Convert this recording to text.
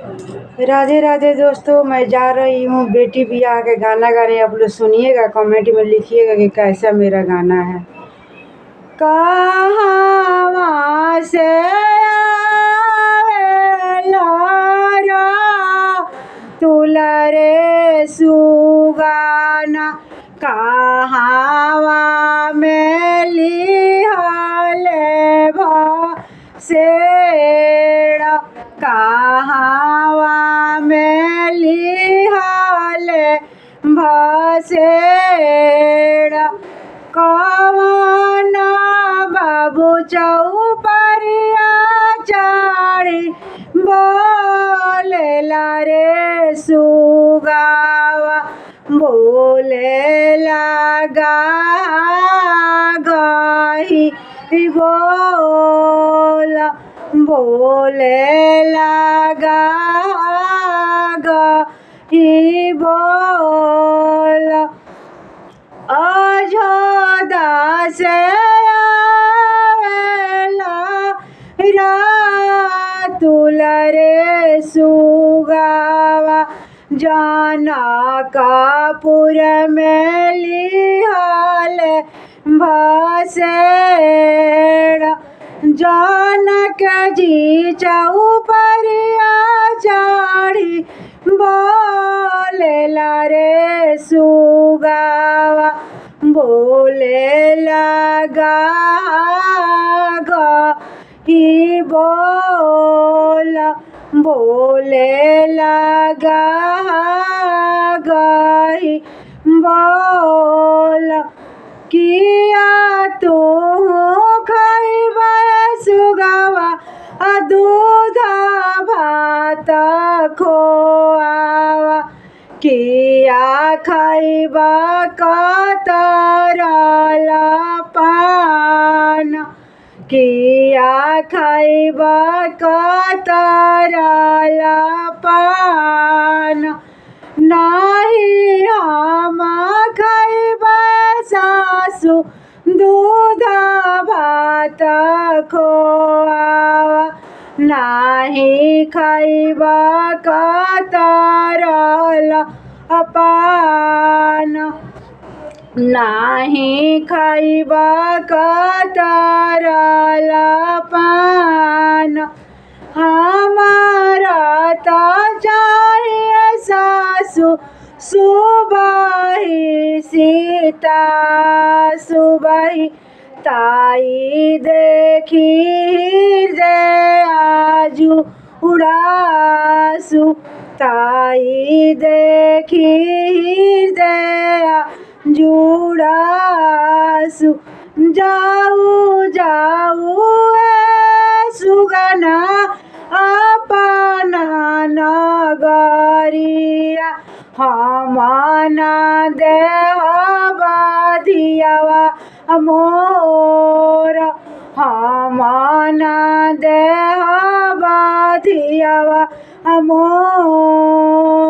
राधे राधे दोस्तों, मैं जा रही हूँ बेटी बियाह के गाना गाने। आप लोग सुनिएगा, कमेंट में लिखिएगा कि कैसा मेरा गाना है। कहाँ से आवेला तुलरे सुगाना, कहाँ में लिहले भसेड़ा, कहाँ में लिहले भसेड़ा। कवना बाबू चौपरिया चाड़ी बोलेला रे सुगावा, बोलेला गाही बोला, बोलेला गाही बोला। अयोध्या से आवेला तुलरे सुगावा, जनकपुर में लिहले भसेड़ा। जनक जी चौपरिया चढ़ी बोलेला रे सुगावा, बोलेला गाही बोला, बोलेला गाही बोला। किया तू खइबा सुगावा, दूध भात खोआवा, किया खइबा कतरल पान, किया खइबा कतरल पान। नहीं हम खइबा सासु दूध भात खोआवा, नहीं खइबा कतरल पान, नहीं खइबा कतरल पान। हमारा तो चाहिए सासु सुबही सीता, सुबही ताई देखी हृदय आजू उड़ासु, ताई देखी हृदय जुड़ासु। जाऊ जाऊ सुगना अपना नगरिया, हम ना देहब धियावा मोर, हम ना देहब धियावा मोर।